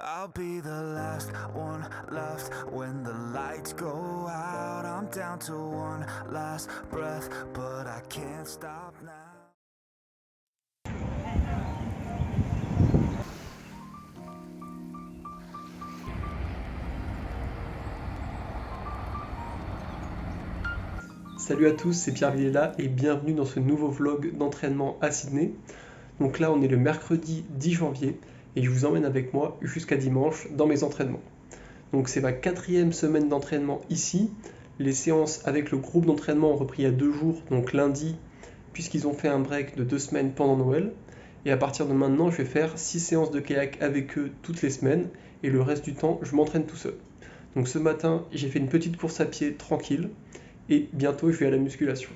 I'll be the last one left when the lights go out. I'm down to one last breath, but I can't stop now. Salut à tous, c'est Pierre Villela et bienvenue dans ce nouveau vlog d'entraînement à Sydney. Donc là on est le mercredi 10 janvier et je vous emmène avec moi jusqu'à dimanche dans mes entraînements. Donc c'est ma 4e semaine d'entraînement ici. Les séances avec le groupe d'entraînement ont repris il y a 2 jours, donc lundi, puisqu'ils ont fait un break de 2 semaines pendant Noël. Et à partir de maintenant je vais faire 6 séances de kayak avec eux toutes les semaines et le reste du temps je m'entraîne tout seul. Donc ce matin j'ai fait une petite course à pied tranquille. Et bientôt je vais à la musculation.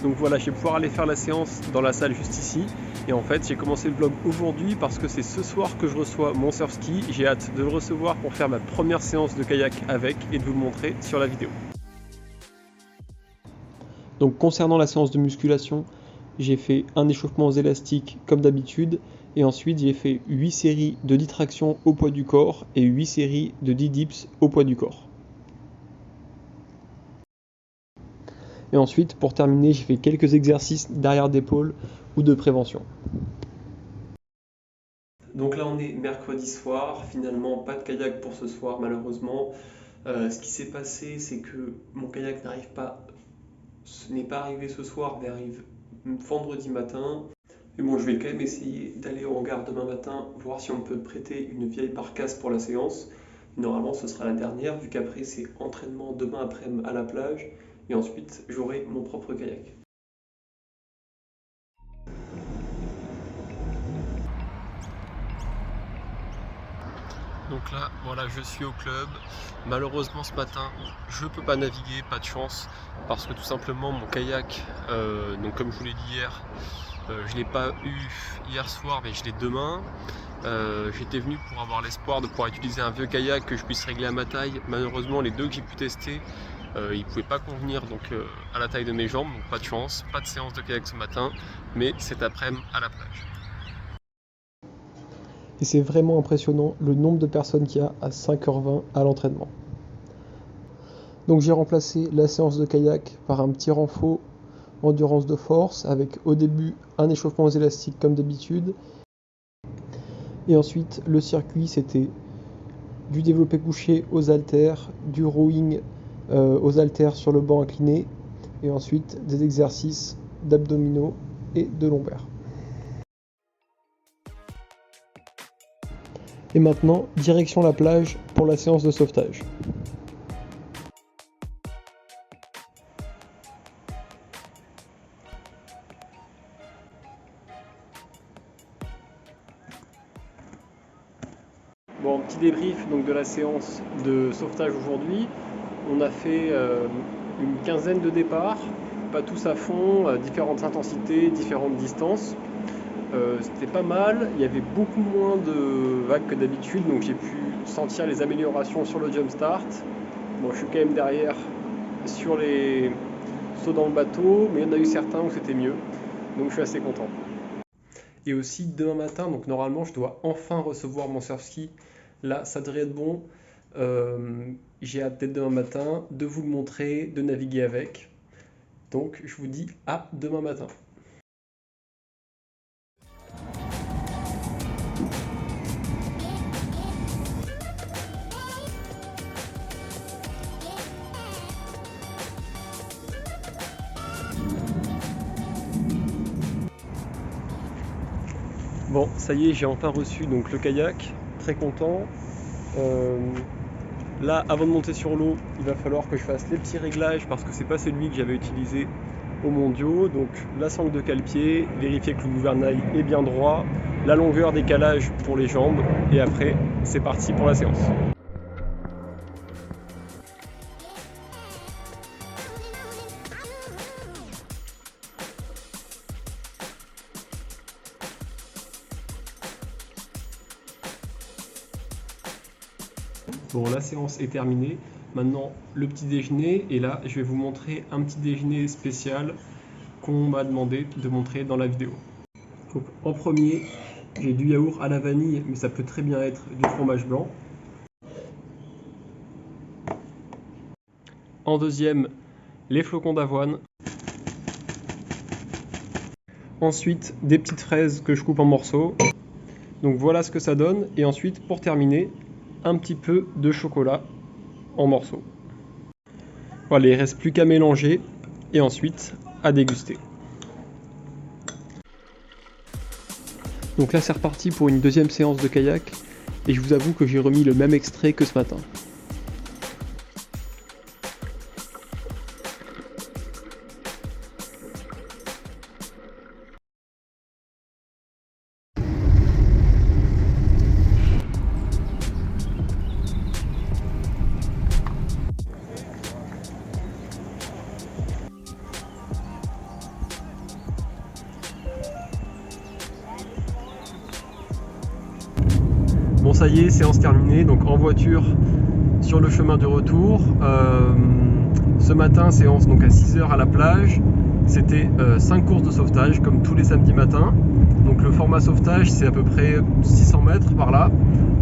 Donc voilà, je vais pouvoir aller faire la séance dans la salle juste ici. Et en fait, j'ai commencé le vlog aujourd'hui parce que c'est ce soir que je reçois mon surf ski. J'ai hâte de le recevoir pour faire ma première séance de kayak avec et de vous le montrer sur la vidéo. Donc concernant la séance de musculation, j'ai fait un échauffement aux élastiques comme d'habitude et ensuite j'ai fait 8 séries de 10 tractions au poids du corps et 8 séries de 10 dips au poids du corps. Et ensuite pour terminer j'ai fait quelques exercices d'arrière d'épaule ou de prévention. Donc là on est mercredi soir, finalement pas de kayak pour ce soir malheureusement. Ce qui s'est passé c'est que mon kayak n'est pas arrivé ce soir mais arrive vendredi matin. Mais bon, je vais quand même essayer d'aller au hangar demain matin, voir si on peut prêter une vieille barcasse pour la séance. Normalement, ce sera la dernière, vu qu'après, c'est entraînement demain après-midi à la plage. Et ensuite, j'aurai mon propre kayak. Donc là, voilà, je suis au club. Malheureusement, ce matin, je peux pas naviguer, pas de chance, parce que tout simplement, mon kayak, donc comme je vous l'ai dit hier, je ne l'ai pas eu hier soir, mais je l'ai demain. J'étais venu pour avoir l'espoir de pouvoir utiliser un vieux kayak que je puisse régler à ma taille. Malheureusement, les deux que j'ai pu tester, ils ne pouvaient pas convenir à la taille de mes jambes, donc pas de chance, pas de séance de kayak ce matin, mais cet après-midi à la plage. Et c'est vraiment impressionnant le nombre de personnes qu'il y a à 5h20 à l'entraînement. Donc j'ai remplacé la séance de kayak par un petit renfort endurance de force avec au début un échauffement aux élastiques comme d'habitude et ensuite le circuit c'était du développé couché aux haltères, du rowing aux haltères sur le banc incliné et ensuite des exercices d'abdominaux et de lombaires. Et maintenant direction la plage pour la séance de sauvetage. Bon, petit débrief donc, de la séance de sauvetage aujourd'hui. On a fait une quinzaine de départs, pas tous à fond, à différentes intensités, différentes distances. C'était pas mal, il y avait beaucoup moins de vagues que d'habitude, donc j'ai pu sentir les améliorations sur le jump start. Bon, je suis quand même derrière sur les sauts dans le bateau, mais il y en a eu certains où c'était mieux, donc je suis assez content. Et aussi demain matin, donc normalement je dois enfin recevoir mon surf ski. Là, ça devrait être bon. J'ai hâte d'être demain matin, de vous le montrer, de naviguer avec. Donc je vous dis à demain matin. Bon, ça y est, j'ai enfin reçu donc le kayak, très content. Là, avant de monter sur l'eau, il va falloir que je fasse les petits réglages parce que c'est pas celui que j'avais utilisé aux mondiaux. Donc la sangle de cale-pied, vérifier que le gouvernail est bien droit, la longueur des calages pour les jambes et après c'est parti pour la séance. Bon, la séance est terminée. maintenant le petit déjeuner, et là je vais vous montrer un petit déjeuner spécial qu'on m'a demandé de montrer dans la vidéo. Donc, en premier, j'ai du yaourt à la vanille, mais ça peut très bien être du fromage blanc. En deuxième, les flocons d'avoine. Ensuite, des petites fraises que je coupe en morceaux. Donc voilà ce que ça donne. Et ensuite, pour terminer, un petit peu de chocolat en morceaux. Voilà, il ne reste plus qu'à mélanger et ensuite à déguster. Donc là, c'est reparti pour une deuxième séance de kayak. Et je vous avoue que j'ai remis le même extrait que ce matin. Bon, ça y est, séance terminée, donc en voiture sur le chemin du retour. Ce matin, séance donc à 6h à la plage. C'était 5 courses de sauvetage comme tous les samedis matins. Donc le format sauvetage, c'est à peu près 600 mètres par là.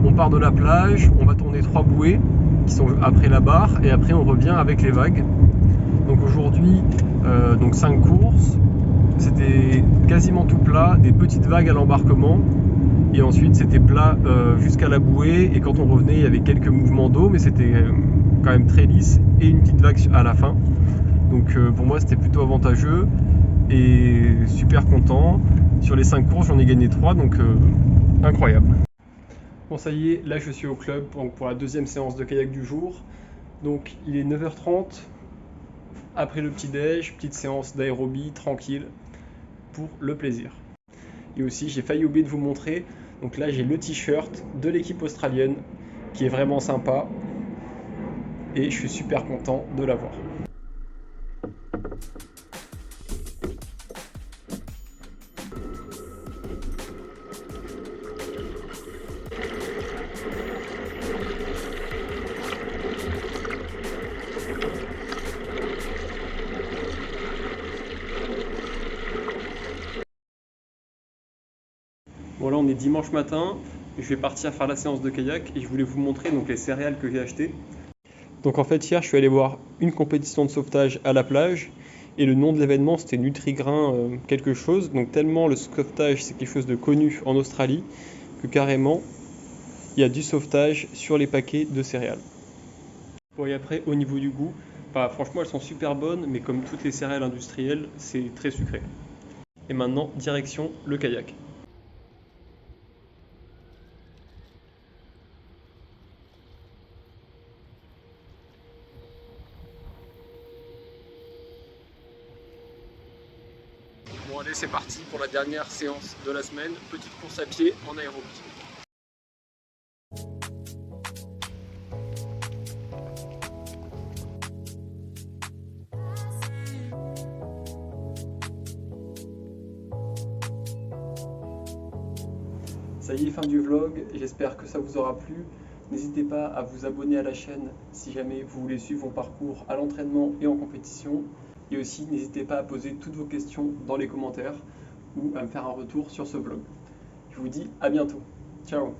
On part de la plage, on va tourner 3 bouées qui sont après la barre et après on revient avec les vagues. Donc aujourd'hui, donc 5 courses. C'était quasiment tout plat, des petites vagues à l'embarquement. Et ensuite c'était plat jusqu'à la bouée, et quand on revenait il y avait quelques mouvements d'eau, mais c'était quand même très lisse, et une petite vague à la fin. Donc pour moi c'était plutôt avantageux et super content. Sur les 5 courses j'en ai gagné 3, donc incroyable. Bon, ça y est, là je suis au club pour la deuxième séance de kayak du jour. Donc il est 9h30, après le petit déj, petite séance d'aérobie tranquille pour le plaisir. Et aussi j'ai failli oublier de vous montrer. Donc là j'ai le t-shirt de l'équipe australienne qui est vraiment sympa et je suis super content de l'avoir. Voilà, on est dimanche matin, je vais partir faire la séance de kayak et je voulais vous montrer donc les céréales que j'ai achetées. Donc en fait hier je suis allé voir une compétition de sauvetage à la plage et le nom de l'événement c'était Nutrigrain quelque chose. Donc tellement le sauvetage c'est quelque chose de connu en Australie que carrément il y a du sauvetage sur les paquets de céréales. Bon, et après au niveau du goût, franchement elles sont super bonnes, mais comme toutes les céréales industrielles c'est très sucré. Et maintenant direction le kayak. Bon allez, c'est parti pour la dernière séance de la semaine, petite course à pied en aérobie. Ça y est, fin du vlog, j'espère que ça vous aura plu. N'hésitez pas à vous abonner à la chaîne si jamais vous voulez suivre mon parcours à l'entraînement et en compétition. Et aussi, n'hésitez pas à poser toutes vos questions dans les commentaires ou à me faire un retour sur ce vlog. Je vous dis à bientôt. Ciao!